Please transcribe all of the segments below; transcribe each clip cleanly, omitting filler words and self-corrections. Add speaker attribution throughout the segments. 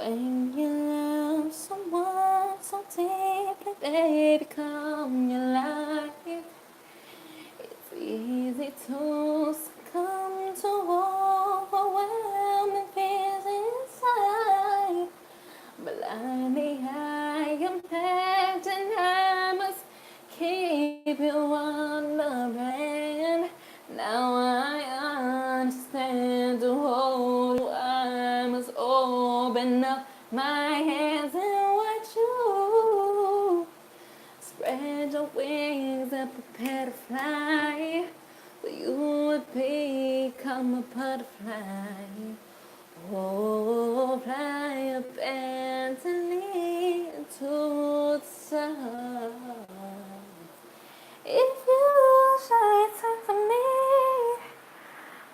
Speaker 1: When you love someone so deeply, they become your life. It's easy to succumb to overwhelming fears inside. Blindly I am packed and I must keep you on the brand. Now I understand to hold you. I must open up my hands and watch you spread your wings and prepare to fly. For you would become a butterfly. Oh, fly up and lean to the sun. If you should turn to me,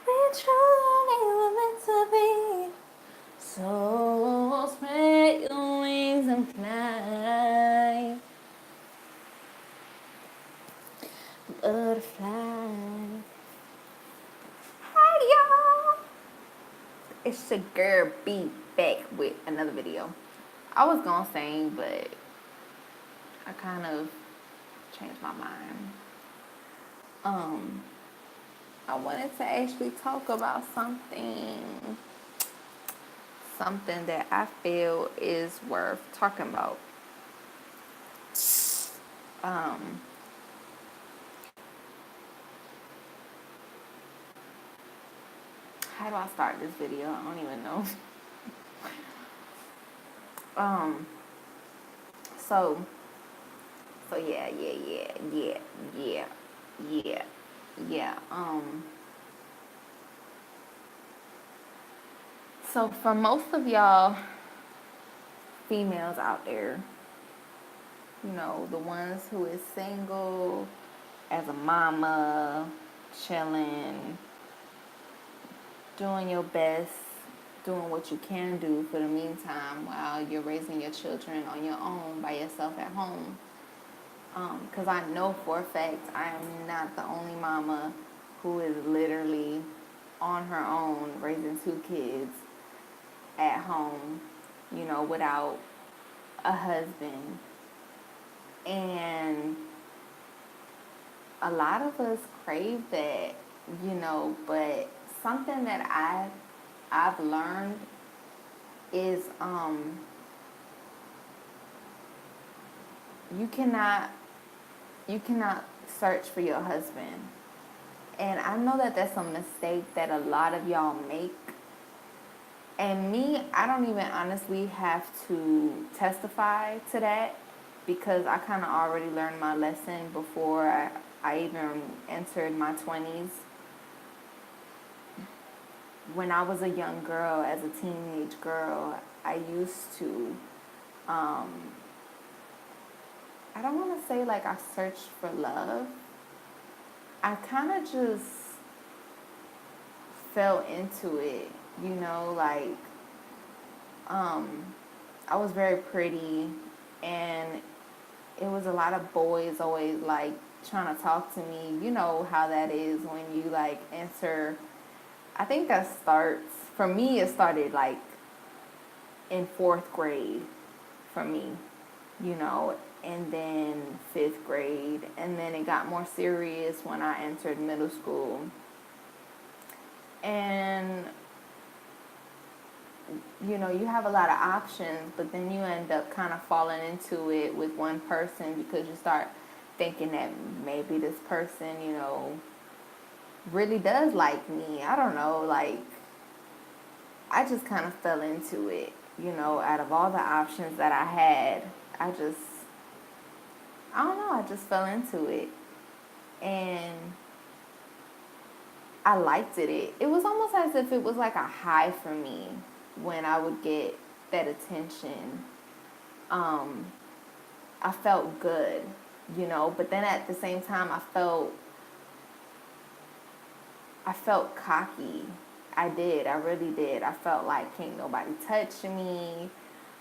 Speaker 1: we truly were meant to be. So spread your wings and fly, butterfly. Hey y'all! It's your girl B back with another video. I was gonna sing, but I kind of changed my mind. I wanted to actually talk about something that I feel is worth talking about. How do I start this video? I don't even know. So yeah. So for most of y'all females out there, you know, the ones who is single, as a mama, chilling, doing your best, doing what you can do for the meantime while you're raising your children on your own by yourself at home. Because I know for a fact I am not the only mama who is literally on her own raising 2 kids at home, you know, without a husband. And a lot of us crave that, you know, but something that I've learned is you cannot search for your husband. And I know that that's a mistake that a lot of y'all make. And me, I don't even honestly have to testify to that, because I kind of already learned my lesson before I even entered my 20s. When I was a young girl, as a teenage girl, I used to, I don't want to say like I searched for love. I kind of just fell into it, you know, like, I was very pretty, and it was a lot of boys always like trying to talk to me. You know how that is when you like enter. I think that starts, for me, it started like in 4th grade for me, you know, and then 5th grade, and then it got more serious when I entered middle school. And you know, you have a lot of options, but then you end up kind of falling into it with one person, because you start thinking that maybe this person, you know, really does like me. I don't know, like, I just kind of fell into it, you know, out of all the options that I had. I don't know, I just fell into it. And I liked it. It was almost as if it was like a high for me when I would get that attention. I felt good, you know, but then at the same time I felt cocky. I did, I really did. I felt like can't nobody touch me,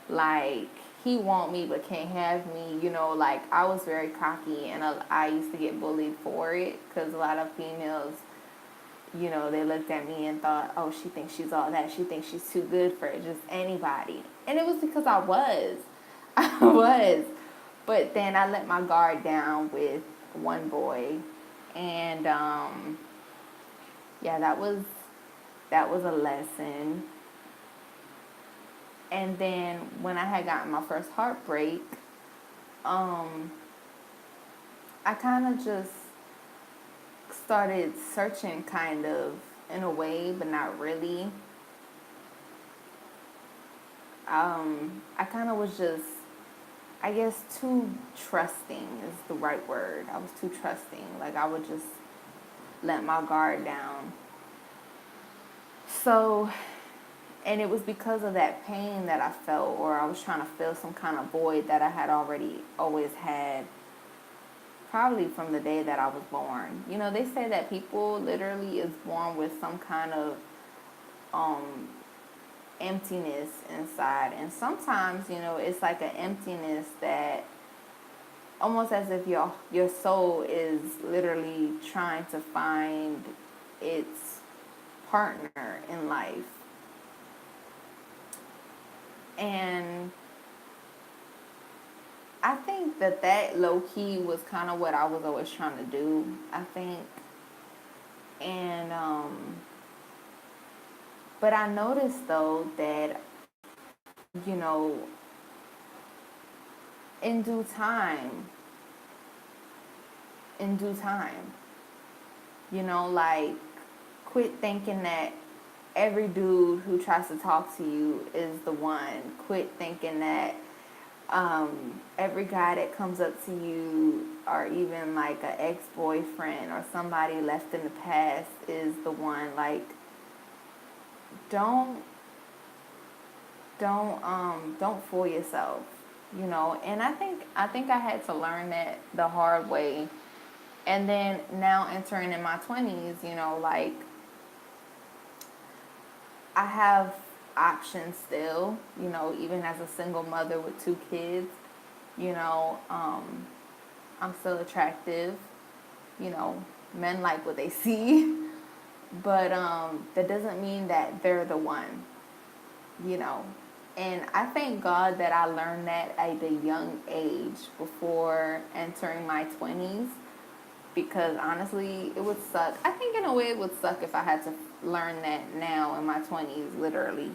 Speaker 1: like he want me but can't have me, you know, like I was very cocky, and I used to get bullied for it, because a lot of females they looked at me and thought, oh, she thinks she's all that. She thinks she's too good for just anybody. And it was because I was. I was. But then I let my guard down with one boy. And yeah, that was a lesson. And then when I had gotten my first heartbreak, I kind of just started searching, kind of, in a way, but not really. I kind of was just, I guess, too trusting is the right word. I was too trusting. Like, I would just let my guard down. So, and it was because of that pain that I felt, or I was trying to fill some kind of void that I had already always had, probably from the day that I was born. They say that people literally is born with some kind of emptiness inside. And sometimes, it's like an emptiness that almost as if your soul is literally trying to find its partner in life. And I think that low key was kind of what I was always trying to do, I think. And but I noticed though that, you know, in due time, like, quit thinking that every dude who tries to talk to you is the one. Quit thinking that every guy that comes up to you, or even like an ex-boyfriend or somebody left in the past, is the one. Like, don't fool yourself, And I think I had to learn that the hard way. And then now entering in my 20s, like, I have options still, even as a single mother with 2 kids, I'm still attractive, men like what they see, but that doesn't mean that they're the one, you know. And I thank God that I learned that at a young age before entering my 20s, because honestly, it would suck. I think in a way it would suck if I had to learn that now in my 20s, literally,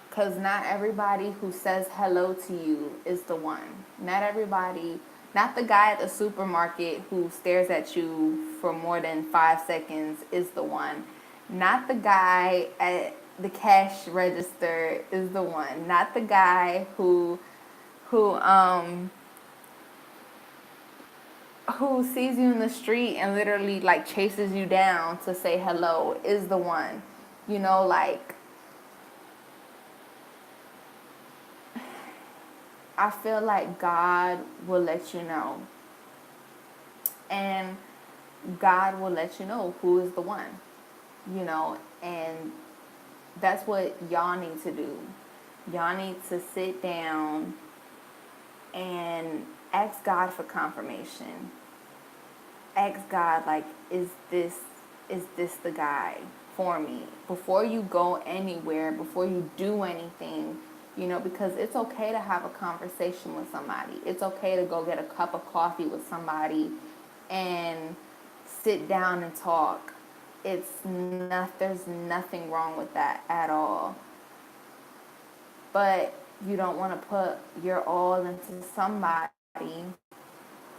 Speaker 1: Because not everybody who says hello to you is the one. Not everybody, not the guy at the supermarket who stares at you for more than 5 seconds is the one. Not the guy at the cash register is the one. Not the guy who who sees you in the street and literally like chases you down to say hello is the one. Like, I feel like God will let you know. And God will let you know who is the one, and that's what y'all need to do. Y'all need to sit down and ask God for confirmation. Ask God, like, is this the guy for me? Before you go anywhere, before you do anything, because it's okay to have a conversation with somebody. It's okay to go get a cup of coffee with somebody and sit down and talk. There's nothing wrong with that at all. But you don't want to put your all into somebody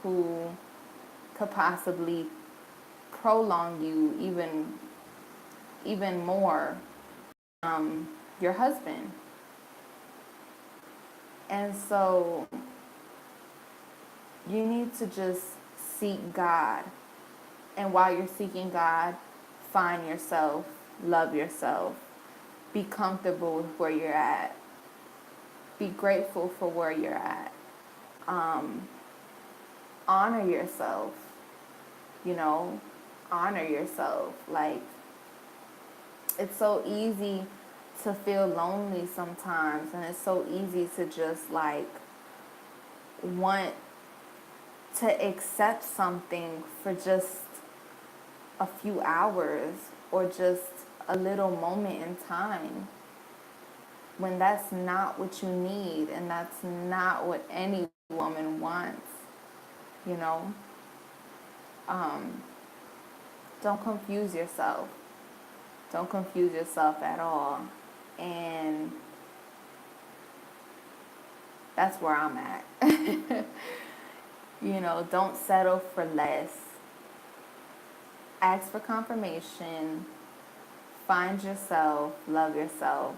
Speaker 1: who could possibly prolong you even more, your husband. And so you need to just seek God. And while you're seeking God, find yourself, love yourself, be comfortable with where you're at, be grateful for where you're at, honor yourself, honor yourself. Like, it's so easy to feel lonely sometimes, and it's so easy to just like want to accept something for just a few hours or just a little moment in time, when that's not what you need and that's not what any woman wants, you know? Um, don't confuse yourself. Don't confuse yourself at all. And that's where I'm at. You know, don't settle for less. Ask for confirmation. Find yourself. Love yourself.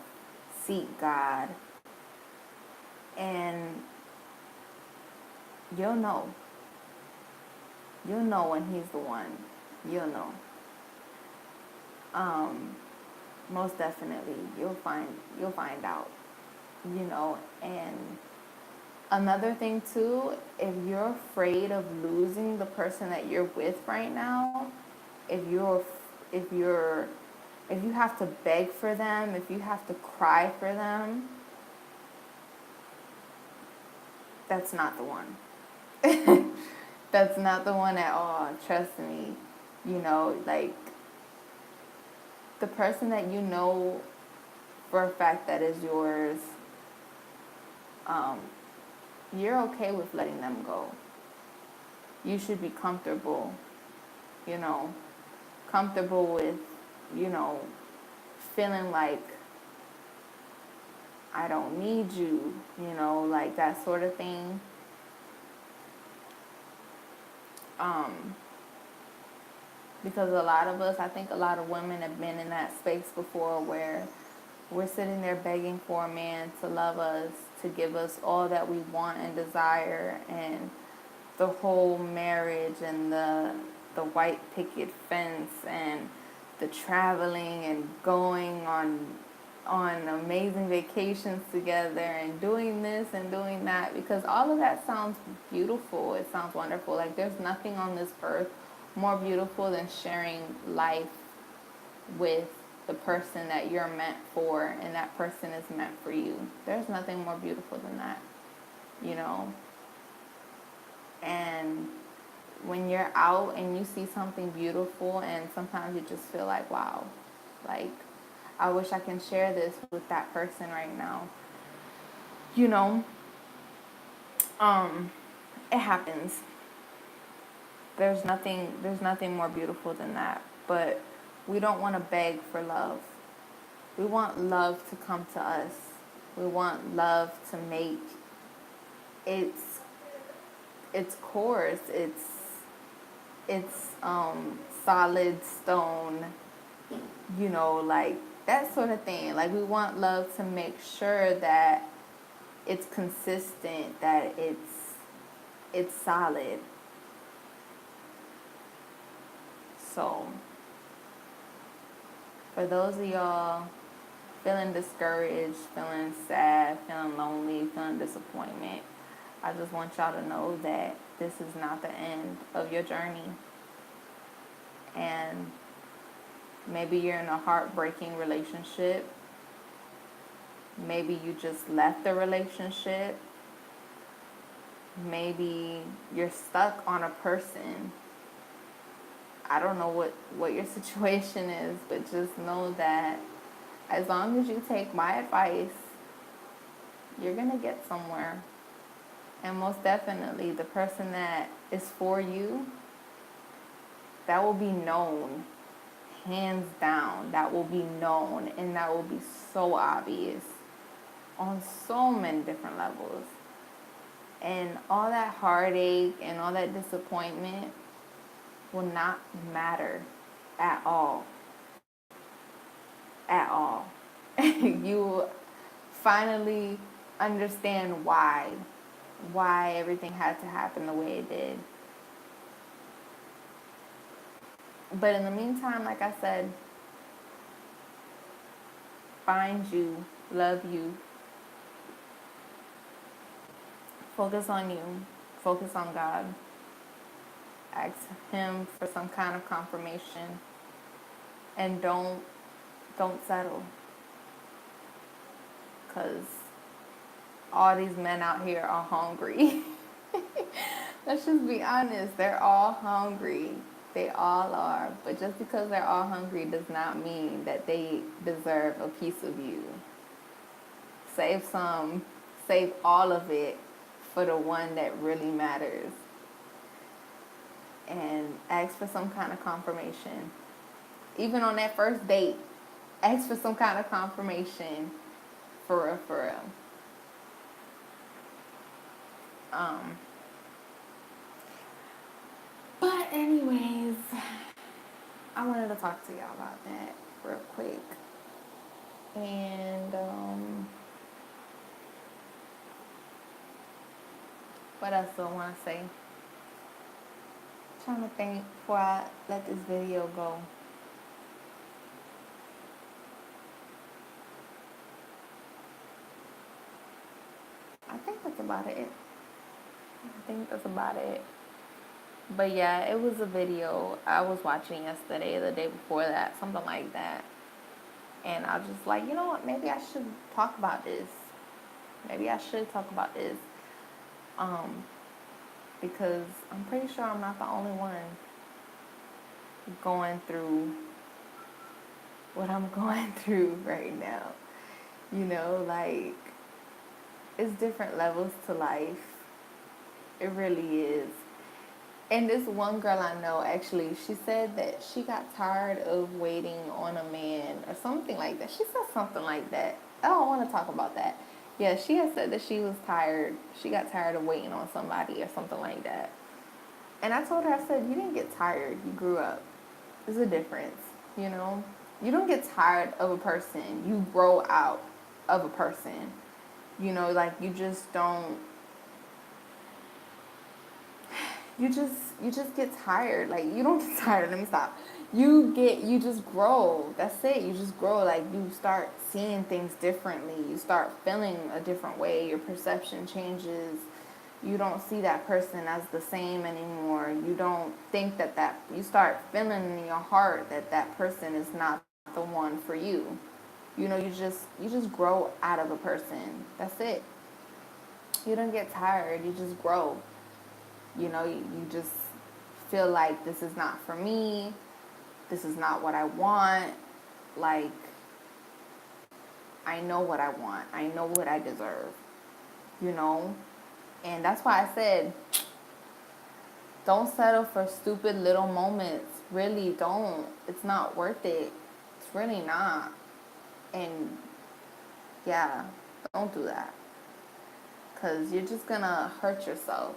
Speaker 1: Seek God. And you'll know. You'll know when He's the one. You'll know. Most definitely, you'll find out. You know, and another thing too, if you're afraid of losing the person that you're with right now, if you're if you're if you have to beg for them, if you have to cry for them, that's not the one. That's not the one at all. Trust me. You know, like the person that you know for a fact that is yours, um, you're okay with letting them go. You should be comfortable, you know, comfortable with, you know, feeling like I don't need you, you know, like that sort of thing. Because a lot of us, I think a lot of women have been in that space before where we're sitting there begging for a man to love us, to give us all that we want and desire, and the whole marriage and the white picket fence and the traveling and going on amazing vacations together and doing this and doing that, because all of that sounds beautiful. It sounds wonderful. Like there's nothing on this earth more beautiful than sharing life with the person that you're meant for and that person is meant for you. There's nothing more beautiful than that, you know? And when you're out and you see something beautiful and sometimes you just feel like, wow, like I wish I can share this with that person right now. You know, it happens. There's nothing more beautiful than that. But we don't want to beg for love. We want love to come to us. We want love to make its course, its solid stone, you know, like that sort of thing. Like we want love to make sure that it's consistent, that it's solid. So for those of y'all feeling discouraged, feeling sad, feeling lonely, feeling disappointment, I just want y'all to know that this is not the end of your journey. And maybe you're in a heartbreaking relationship. Maybe you just left the relationship. Maybe you're stuck on a person. I don't know what your situation is, but just know that as long as you take my advice, you're going to get somewhere. And most definitely, the person that is for you, that will be known, hands down. That will be known, and that will be so obvious on so many different levels. And all that heartache and all that disappointment will not matter at all. At all. You will finally understand why everything had to happen the way it did. But in the meantime, like I said, find you, love you, focus on you, focus on God, ask Him for some kind of confirmation, and don't settle, because all these men out here are hungry. Let's just be honest, they're all hungry. They all are. But just because they're all hungry does not mean that they deserve a piece of you. Save some, save all of it for the one that really matters. And ask for some kind of confirmation. Even on that first date, ask for some kind of confirmation. For real, for real. Um, but anyways, I wanted to talk to y'all about that real quick. And what else do I want to say? I'm trying to think before I let this video go. I think that's about it. I think that's about it. But yeah, it was a video I was watching yesterday, the day before that, something like that. And I was just like, you know what, maybe I should talk about this. Maybe I should talk about this. Because I'm pretty sure I'm not the only one going through what I'm going through right now. You know, like, it's different levels to life. It really is. And this one girl I know, actually, she said that she got tired of waiting on a man or something like that. She said something like that. I don't want to talk about that. Yeah, she had said that she was tired. She got tired of waiting on somebody or something like that. And I told her, I said, you didn't get tired. You grew up. There's a difference, you know? You don't get tired of a person. You grow out of a person. You know, like, you just don't, you just get tired. Like, you don't get tired. Let me stop. You just grow. That's it. You just grow. Like, you start seeing things differently. You start feeling a different way. Your perception changes. You don't see that person as the same anymore. You don't think that you start feeling in your heart that person is not the one for you. You know, you just grow out of a person. That's it. You don't get tired. You just grow. You know, you just feel like this is not for me. This is not what I want. Like, I know what I want. I know what I deserve. You know? And that's why I said, don't settle for stupid little moments. Really don't. It's not worth it. It's really not. And yeah, don't do that. Because you're just going to hurt yourself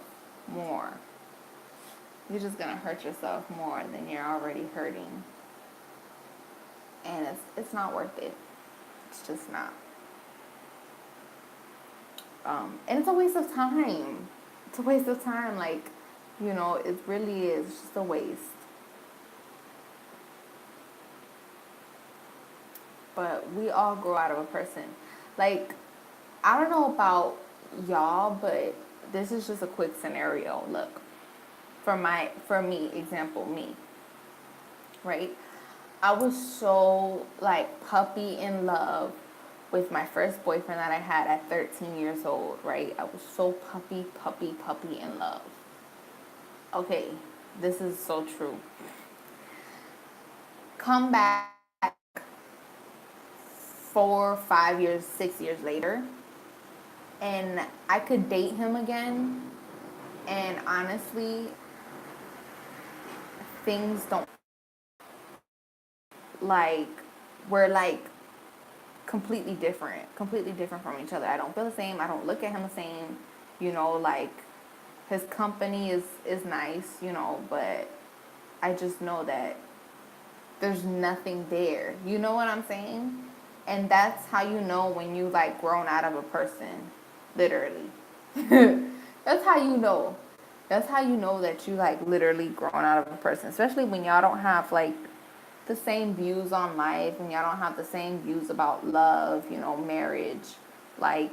Speaker 1: more. You're just going to hurt yourself more than you're already hurting. And it's not worth it. It's just not. And it's a waste of time. It's a waste of time. Like, you know, it really is just a waste. But we all grow out of a person. Like, I don't know about y'all, but this is just a quick scenario. Look, for me, example, me, right? I was so, like, puppy in love with my first boyfriend that I had at 13 years old, right? I was so puppy in love. Okay, this is so true. Come back 4, 5 years, 6 years later, and I could date him again, and honestly, things don't, like, we're like completely different from each other. I don't feel the same. I don't look at him the same. You know, like, his company is nice, you know, but I just know that there's nothing there. You know what I'm saying? And that's how you know when you, like, grown out of a person, literally. That's how you know. That's how you know that you, like, literally grown out of a person, especially when y'all don't have, like, the same views on life, and y'all don't have the same views about love, you know, marriage. Like,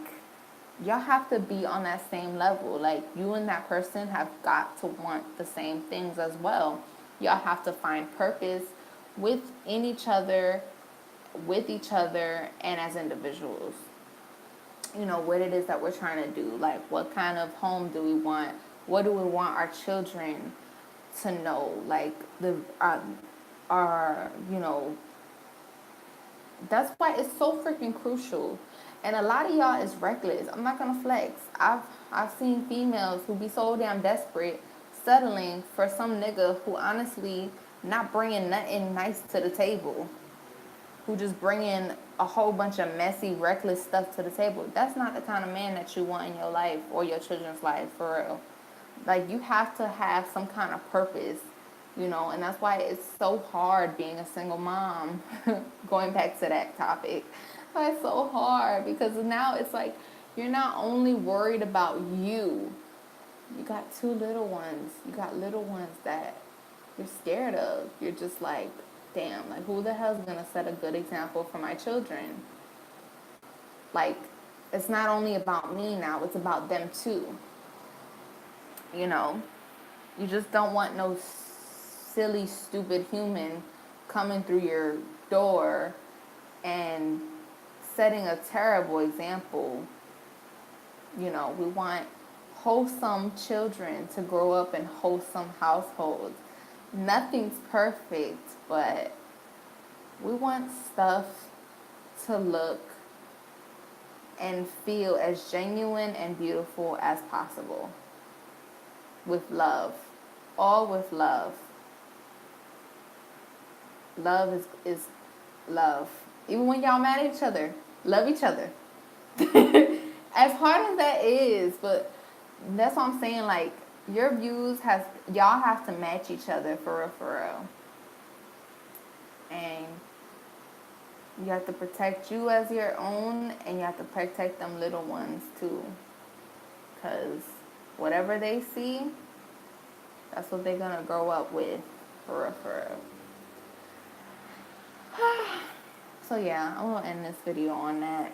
Speaker 1: y'all have to be on that same level. Like, you and that person have got to want the same things as well. Y'all have to find purpose within each other, with each other, and as individuals. You know, what it is that we're trying to do. Like, what kind of home do we want? What do we want our children to know, like, are, you know, that's why it's so freaking crucial. And a lot of y'all is reckless. I'm not gonna flex. I've seen females who be so damn desperate, settling for some nigga who honestly not bringing nothing nice to the table, who just bringing a whole bunch of messy, reckless stuff to the table. That's not the kind of man that you want in your life or your children's life, for real. Like, you have to have some kind of purpose, you know, and that's why it's so hard being a single mom. Going back to that topic, it's so hard because now it's like you're not only worried about you. You got two little ones. You got little ones that you're scared of. You're just like, damn, like, who the hell's gonna set a good example for my children? Like, it's not only about me now, it's about them too. You know, you just don't want no silly, stupid human coming through your door and setting a terrible example. You know, we want wholesome children to grow up in wholesome households. Nothing's perfect, but we want stuff to look and feel as genuine and beautiful as possible. With love. All with love. Love is love. Even when y'all mad at each other, love each other. As hard as that is, but that's what I'm saying. Like, your views y'all have to match each other, for real, for real. And you have to protect you as your own, and you have to protect them little ones too. Because whatever they see, that's what they're gonna grow up with, for real, for real. So yeah, I'm gonna end this video on that.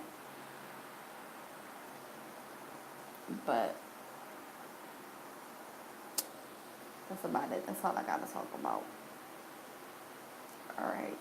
Speaker 1: But that's about it. That's all I gotta talk about. Alright.